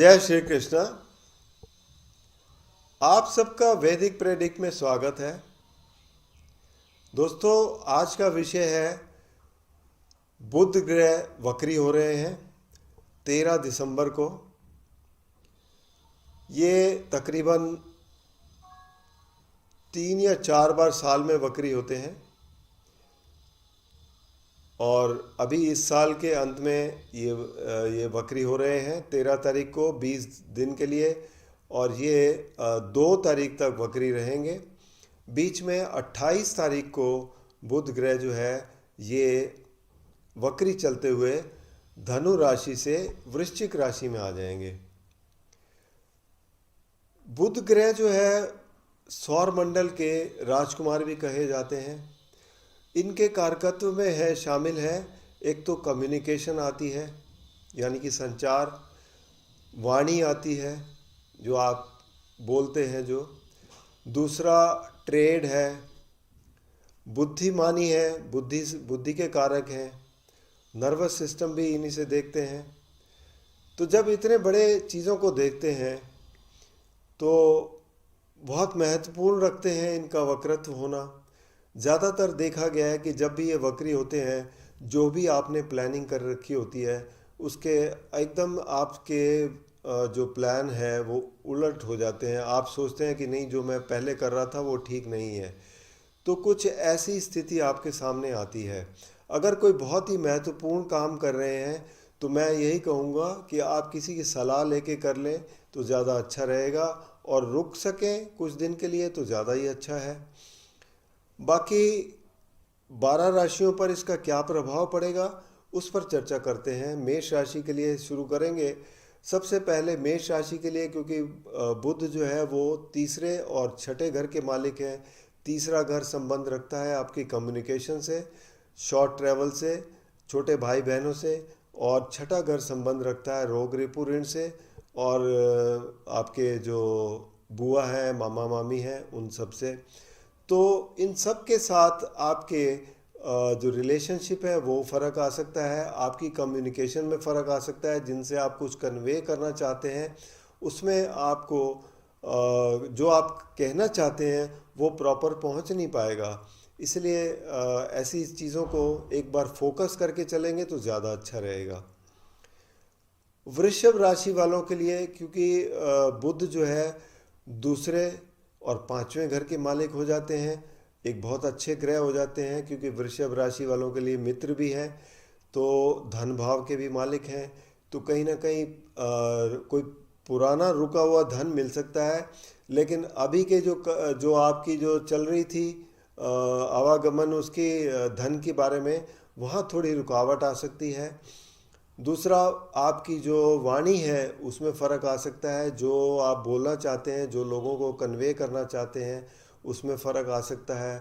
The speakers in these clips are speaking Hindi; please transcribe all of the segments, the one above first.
जय श्री कृष्ण। आप सबका वैदिक प्रेडिक्ट में स्वागत है। दोस्तों, आज का विषय है बुध ग्रह वक्री हो रहे हैं 13 दिसंबर को। ये तकरीबन 3 या 4 बार साल में वक्री होते हैं और अभी इस साल के अंत में ये वक्री हो रहे हैं 13 तारीख को 20 दिन के लिए, और ये 2 तारीख तक वक्री रहेंगे। बीच में 28 तारीख को बुध ग्रह जो है ये वक्री चलते हुए धनु राशि से वृश्चिक राशि में आ जाएंगे। बुध ग्रह जो है सौर मंडल के राजकुमार भी कहे जाते हैं। इनके कारकत्व में है शामिल है, एक तो कम्युनिकेशन आती है यानी कि संचार, वाणी आती है जो आप बोलते हैं जो, दूसरा ट्रेड है, बुद्धिमानी है, बुद्धि के कारक हैं, नर्वस सिस्टम भी इन्हीं से देखते हैं। तो जब इतने बड़े चीज़ों को देखते हैं तो बहुत महत्वपूर्ण रखते हैं इनका वक्रत्व होना। ज़्यादातर देखा गया है कि जब भी ये वक्री होते हैं, जो भी आपने प्लानिंग कर रखी होती है उसके एकदम आपके जो प्लान है वो उलट हो जाते हैं। आप सोचते हैं कि नहीं, जो मैं पहले कर रहा था वो ठीक नहीं है। तो कुछ ऐसी स्थिति आपके सामने आती है। अगर कोई बहुत ही महत्वपूर्ण काम कर रहे हैं तो मैं यही कहूँगा कि आप किसी की सलाह लेके कर लें तो ज़्यादा अच्छा रहेगा, और रुक सकें कुछ दिन के लिए तो ज़्यादा ही अच्छा है। बाकी 12 राशियों पर इसका क्या प्रभाव पड़ेगा उस पर चर्चा करते हैं। मेष राशि के लिए शुरू करेंगे। सबसे पहले मेष राशि के लिए, क्योंकि बुध जो है वो तीसरे और छठे घर के मालिक हैं। तीसरा घर संबंध रखता है आपकी कम्युनिकेशन से, शॉर्ट ट्रैवल से, छोटे भाई बहनों से, और छठा घर संबंध रखता है रोग रिपू ऋण से, और आपके जो बुआ हैं, मामा मामी हैं, उन सब से। तो इन सब के साथ आपके जो रिलेशनशिप है वो फ़र्क आ सकता है, आपकी कम्युनिकेशन में फ़र्क आ सकता है। जिनसे आप कुछ कन्वे करना चाहते हैं उसमें आपको जो आप कहना चाहते हैं वो प्रॉपर पहुंच नहीं पाएगा। इसलिए ऐसी चीज़ों को एक बार फोकस करके चलेंगे तो ज़्यादा अच्छा रहेगा। वृषभ राशि वालों के लिए, क्योंकि बुध जो है दूसरे और 5वें घर के मालिक हो जाते हैं, एक बहुत अच्छे ग्रह हो जाते हैं, क्योंकि वृषभ राशि वालों के लिए मित्र भी हैं, तो धन भाव के भी मालिक हैं। तो कहीं ना कहीं कोई पुराना रुका हुआ धन मिल सकता है, लेकिन अभी के जो आपकी जो चल रही थी आवागमन उसकी धन के बारे में, वहाँ थोड़ी रुकावट आ सकती है। दूसरा, आपकी जो वाणी है उसमें फ़र्क आ सकता है। जो आप बोलना चाहते हैं, जो लोगों को कन्वे करना चाहते हैं, उसमें फ़र्क आ सकता है।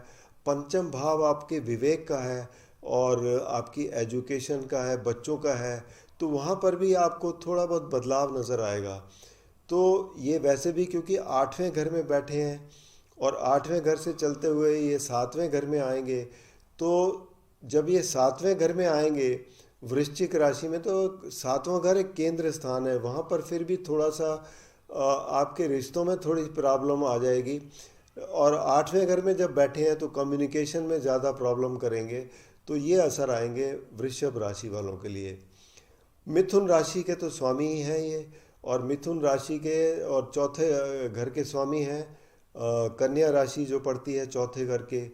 पंचम भाव आपके विवेक का है और आपकी एजुकेशन का है, बच्चों का है, तो वहाँ पर भी आपको थोड़ा बहुत बदलाव नज़र आएगा। तो ये वैसे भी क्योंकि 8वें घर में बैठे हैं और 8वें घर से चलते हुए ये 7वें घर में आएंगे, तो जब ये 7वें घर में आएंगे वृश्चिक राशि में, तो 7वां घर एक केंद्र स्थान है, वहाँ पर फिर भी थोड़ा सा आपके रिश्तों में थोड़ी प्रॉब्लम आ जाएगी। और 8वें घर में जब बैठे हैं तो कम्युनिकेशन में ज़्यादा प्रॉब्लम करेंगे। तो ये असर आएंगे वृषभ राशि वालों के लिए। मिथुन राशि के तो स्वामी ही हैं ये, और मिथुन राशि के और चौथे घर के स्वामी हैं कन्या राशि जो पड़ती है चौथे घर के।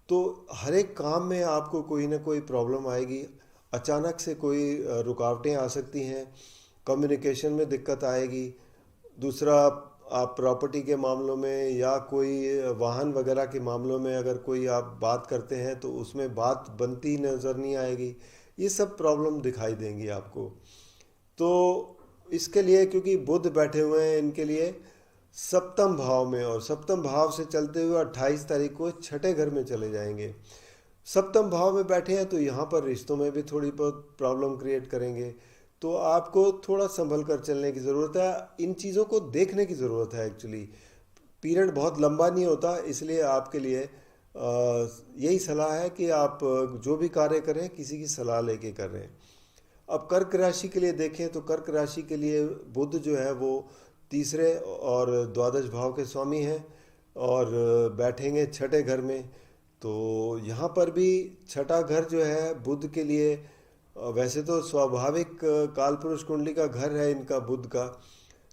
तो हर एक काम में आपको कोई ना कोई प्रॉब्लम आएगी, अचानक से कोई रुकावटें आ सकती हैं, कम्युनिकेशन में दिक्कत आएगी। दूसरा, आप प्रॉपर्टी के मामलों में या कोई वाहन वगैरह के मामलों में अगर कोई आप बात करते हैं तो उसमें बात बनती नज़र नहीं आएगी। ये सब प्रॉब्लम दिखाई देंगी आपको। तो इसके लिए, क्योंकि बुध बैठे हुए हैं इनके लिए सप्तम भाव में, और सप्तम भाव से चलते हुए 28 तारीख को छठे घर में चले जाएंगे। सप्तम भाव में बैठे हैं तो यहाँ पर रिश्तों में भी थोड़ी बहुत प्रॉब्लम क्रिएट करेंगे। तो आपको थोड़ा संभल कर चलने की ज़रूरत है, इन चीज़ों को देखने की ज़रूरत है। एक्चुअली पीरियड बहुत लंबा नहीं होता, इसलिए आपके लिए यही सलाह है कि आप जो भी कार्य करें किसी की सलाह लेके करें। अब कर्क राशि के लिए देखें तो कर्क राशि के लिए बुध जो है वो तीसरे और द्वादश भाव के स्वामी हैं और बैठेंगे छठे घर में। तो यहाँ पर भी छठा घर जो है बुध के लिए वैसे तो स्वाभाविक कालपुरुष कुंडली का घर है इनका बुध का,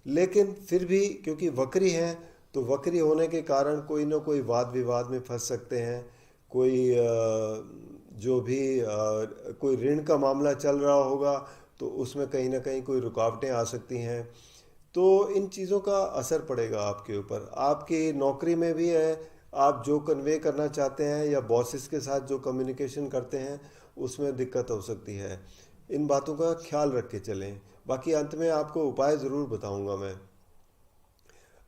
लेकिन फिर भी क्योंकि वक्री हैं तो वक्री होने के कारण कोई ना कोई वाद विवाद में फंस सकते हैं। कोई जो भी कोई ऋण का मामला चल रहा होगा तो उसमें कहीं ना कहीं कोई रुकावटें आ सकती हैं। तो इन चीज़ों का असर पड़ेगा आपके ऊपर। आपकी नौकरी में भी है, आप जो कन्वे करना चाहते हैं या बॉसेस के साथ जो कम्युनिकेशन करते हैं उसमें दिक्कत हो सकती है। इन बातों का ख्याल रख के चलें। बाकी अंत में आपको उपाय ज़रूर बताऊंगा मैं।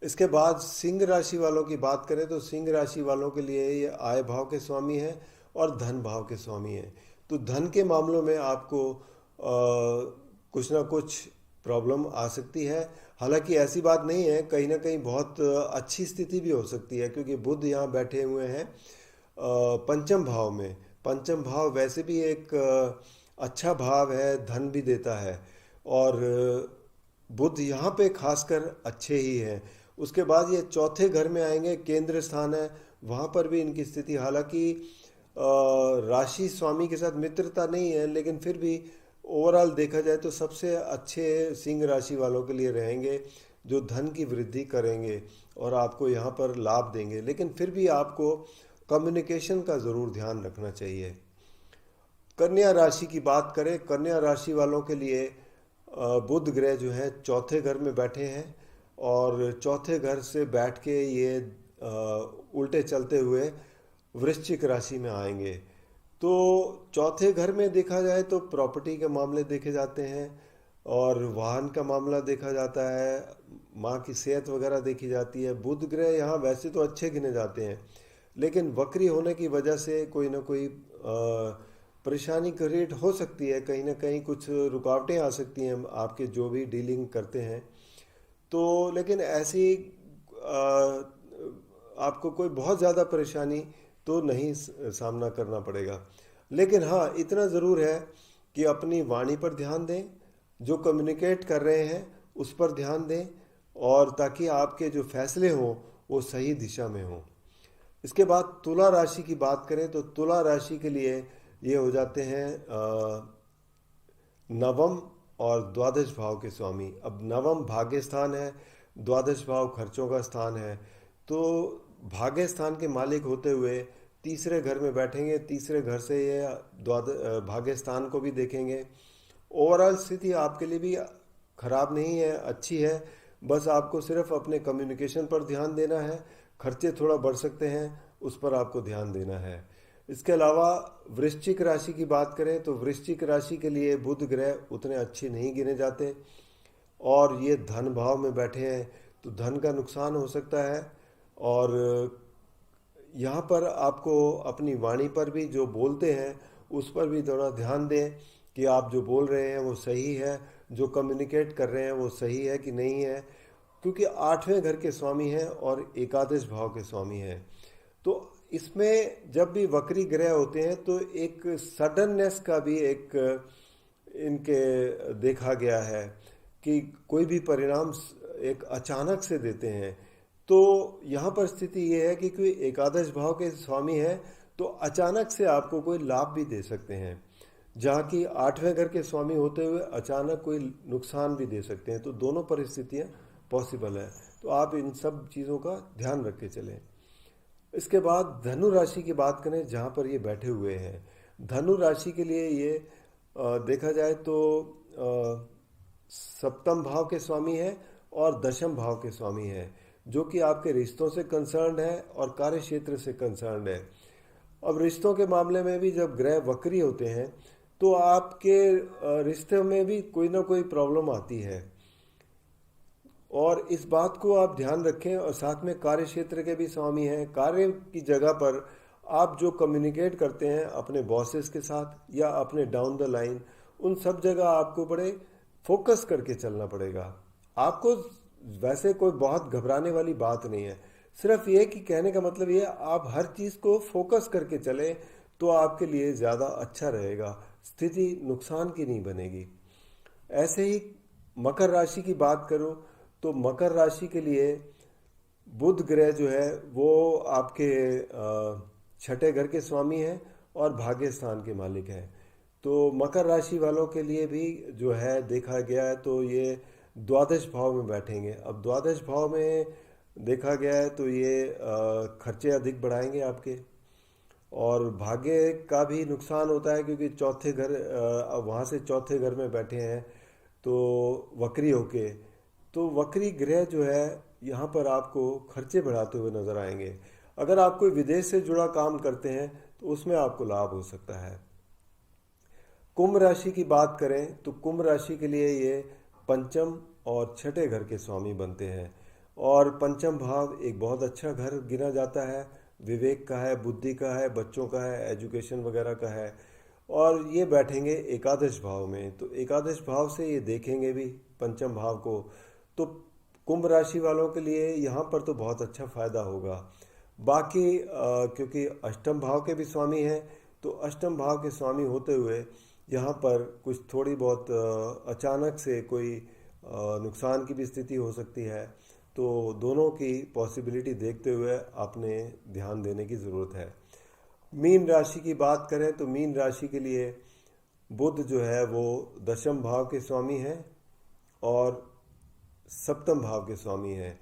इसके बाद सिंह राशि वालों की बात करें तो सिंह राशि वालों के लिए ये आय भाव के स्वामी हैं और धन भाव के स्वामी हैं। तो धन के मामलों में आपको कुछ ना कुछ प्रॉब्लम आ सकती है। हालांकि ऐसी बात नहीं है, कहीं ना कहीं बहुत अच्छी स्थिति भी हो सकती है क्योंकि बुध यहाँ बैठे हुए हैं पंचम भाव में। पंचम भाव वैसे भी एक अच्छा भाव है, धन भी देता है और बुध यहाँ पे खासकर अच्छे ही हैं। उसके बाद ये चौथे घर में आएंगे, केंद्र स्थान है, वहाँ पर भी इनकी स्थिति हालांकि राशि स्वामी के साथ मित्रता नहीं है, लेकिन फिर भी ओवरऑल देखा जाए तो सबसे अच्छे सिंह राशि वालों के लिए रहेंगे जो धन की वृद्धि करेंगे और आपको यहाँ पर लाभ देंगे। लेकिन फिर भी आपको कम्युनिकेशन का ज़रूर ध्यान रखना चाहिए। कन्या राशि की बात करें, कन्या राशि वालों के लिए बुध ग्रह जो है चौथे घर में बैठे हैं और चौथे घर से बैठ के ये उल्टे चलते हुए वृश्चिक राशि में आएंगे। तो चौथे घर में देखा जाए तो प्रॉपर्टी के मामले देखे जाते हैं और वाहन का मामला देखा जाता है, माँ की सेहत वगैरह देखी जाती है। बुध ग्रह यहाँ वैसे तो अच्छे गिने जाते हैं, लेकिन वक्री होने की वजह से कोई ना कोई परेशानी क्रिएट हो सकती है, कहीं ना कहीं कुछ रुकावटें आ सकती हैं आपके जो भी डीलिंग करते हैं। तो लेकिन ऐसी आपको कोई बहुत ज़्यादा परेशानी तो नहीं सामना करना पड़ेगा। लेकिन हाँ, इतना ज़रूर है कि अपनी वाणी पर ध्यान दें, जो कम्युनिकेट कर रहे हैं उस पर ध्यान दें और ताकि आपके जो फैसले हों वो सही दिशा में हों। इसके बाद तुला राशि की बात करें तो तुला राशि के लिए ये हो जाते हैं नवम और द्वादश भाव के स्वामी। अब नवम भाग्य स्थान है, द्वादश भाव खर्चों का स्थान है। तो भाग्य स्थान के मालिक होते हुए तीसरे घर में बैठेंगे, तीसरे घर से ये भाग्य स्थान को भी देखेंगे। ओवरऑल स्थिति आपके लिए भी खराब नहीं है, अच्छी है। बस आपको सिर्फ अपने कम्युनिकेशन पर ध्यान देना है। खर्चे थोड़ा बढ़ सकते हैं, उस पर आपको ध्यान देना है। इसके अलावा वृश्चिक राशि की बात करें तो वृश्चिक राशि के लिए बुध ग्रह उतने अच्छे नहीं गिने जाते और ये धन भाव में बैठे हैं तो धन का नुकसान हो सकता है। और यहाँ पर आपको अपनी वाणी पर भी, जो बोलते हैं उस पर भी थोड़ा ध्यान दें कि आप जो बोल रहे हैं वो सही है, जो कम्युनिकेट कर रहे हैं वो सही है कि नहीं है, क्योंकि आठवें घर के स्वामी हैं और एकादश भाव के स्वामी हैं। तो इसमें जब भी वक्री ग्रह होते हैं तो एक सडननेस का भी एक इनके देखा गया है कि कोई भी परिणाम एक अचानक से देते हैं। तो यहाँ पर स्थिति ये है कि कोई एकादश भाव के स्वामी है तो अचानक से आपको कोई लाभ भी दे सकते हैं, जहाँ की आठवें घर के स्वामी होते हुए अचानक कोई नुकसान भी दे सकते हैं। तो दोनों परिस्थितियाँ पॉसिबल है, तो आप इन सब चीज़ों का ध्यान रख के चलें। इसके बाद धनु राशि की बात करें, जहाँ पर ये बैठे हुए हैं। धनु राशि के लिए ये देखा जाए तो सप्तम भाव के स्वामी है और दशम भाव के स्वामी है, जो कि आपके रिश्तों से कंसर्न्ड है और कार्य क्षेत्र से कंसर्न्ड है। अब रिश्तों के मामले में भी जब ग्रह वक्री होते हैं तो आपके रिश्ते में भी कोई ना कोई प्रॉब्लम आती है और इस बात को आप ध्यान रखें। और साथ में कार्य क्षेत्र के भी स्वामी हैं। कार्य की जगह पर आप जो कम्युनिकेट करते हैं अपने बॉसेस के साथ या अपने डाउन द लाइन, उन सब जगह आपको बड़े फोकस करके चलना पड़ेगा। आपको वैसे कोई बहुत घबराने वाली बात नहीं है, सिर्फ ये कि कहने का मतलब ये आप हर चीज़ को फोकस करके चलें तो आपके लिए ज़्यादा अच्छा रहेगा। स्थिति नुकसान की नहीं बनेगी। ऐसे ही मकर राशि की बात करो तो मकर राशि के लिए बुध ग्रह जो है वो आपके छठे घर के स्वामी हैं और भाग्य स्थान के मालिक हैं। तो मकर राशि वालों के लिए भी जो है देखा गया है तो ये द्वादश भाव में बैठेंगे। अब द्वादश भाव में देखा गया है तो ये खर्चे अधिक बढ़ाएंगे आपके, और भाग्य का भी नुकसान होता है क्योंकि चौथे घर वहाँ से चौथे घर में बैठे हैं तो वक्री होके, तो वक्री ग्रह जो है यहाँ पर आपको खर्चे बढ़ाते हुए नजर आएंगे। अगर आप कोई विदेश से जुड़ा काम करते हैं तो उसमें आपको लाभ हो सकता है। कुंभ राशि की बात करें तो कुंभ राशि के लिए ये पंचम और छठे घर के स्वामी बनते हैं, और पंचम भाव एक बहुत अच्छा घर गिना जाता है, विवेक का है, बुद्धि का है, बच्चों का है, एजुकेशन वगैरह का है। और ये बैठेंगे एकादश भाव में, तो एकादश भाव से ये देखेंगे भी पंचम भाव को। तो कुंभ राशि वालों के लिए यहाँ पर तो बहुत अच्छा फायदा होगा। बाकी क्योंकि अष्टम भाव के भी स्वामी हैं तो अष्टम भाव के स्वामी होते हुए यहाँ पर कुछ थोड़ी बहुत अचानक से कोई नुकसान की भी स्थिति हो सकती है। तो दोनों की पॉसिबिलिटी देखते हुए आपने ध्यान देने की ज़रूरत है। मीन राशि की बात करें तो मीन राशि के लिए बुध जो है वो दशम भाव के स्वामी हैं और सप्तम भाव के स्वामी हैं।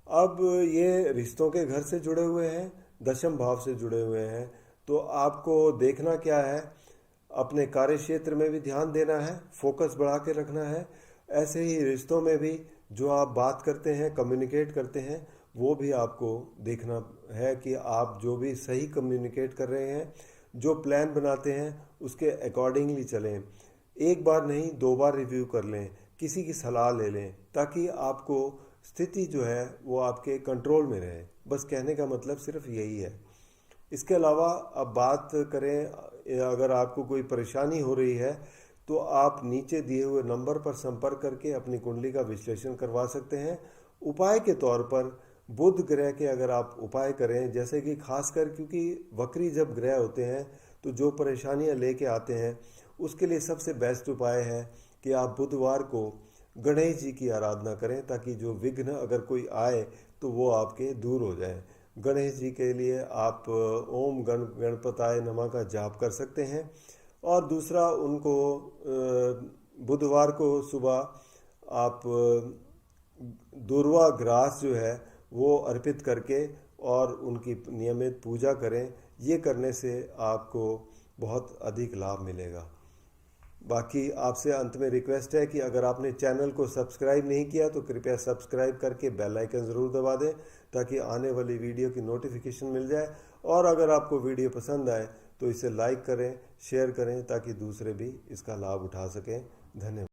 अब ये रिश्तों के घर से जुड़े हुए हैं, दशम भाव से जुड़े हुए हैं, तो आपको देखना क्या है, अपने कार्य क्षेत्र में भी ध्यान देना है, फोकस बढ़ा के रखना है। ऐसे ही रिश्तों में भी जो आप बात करते हैं, कम्युनिकेट करते हैं, वो भी आपको देखना है कि आप जो भी सही कम्युनिकेट कर रहे हैं, जो प्लान बनाते हैं उसके अकॉर्डिंगली चलें। एक बार नहीं 2 बार रिव्यू कर लें, किसी की सलाह ले लें, ताकि आपको स्थिति जो है वो आपके कंट्रोल में रहे। बस कहने का मतलब सिर्फ यही है। इसके अलावा अब बात करें, अगर आपको कोई परेशानी हो रही है तो आप नीचे दिए हुए नंबर पर संपर्क करके अपनी कुंडली का विश्लेषण करवा सकते हैं। उपाय के तौर पर बुध ग्रह के अगर आप उपाय करें, जैसे कि खासकर क्योंकि वक्री जब ग्रह होते हैं तो जो परेशानियां लेके आते हैं, उसके लिए सबसे बेस्ट उपाय है कि आप बुधवार को गणेश जी की आराधना करें, ताकि जो विघ्न अगर कोई आए तो वो आपके दूर हो जाए। गणेश जी के लिए आप ओम गणपताय नमः का जाप कर सकते हैं। और दूसरा, उनको बुधवार को सुबह आप दूर्वा ग्रास जो है वो अर्पित करके और उनकी नियमित पूजा करें। ये करने से आपको बहुत अधिक लाभ मिलेगा। बाकी आपसे अंत में रिक्वेस्ट है कि अगर आपने चैनल को सब्सक्राइब नहीं किया तो कृपया सब्सक्राइब करके बेल आइकन ज़रूर दबा दें, ताकि आने वाली वीडियो की नोटिफिकेशन मिल जाए। और अगर आपको वीडियो पसंद आए तो इसे लाइक करें, शेयर करें, ताकि दूसरे भी इसका लाभ उठा सकें। धन्यवाद।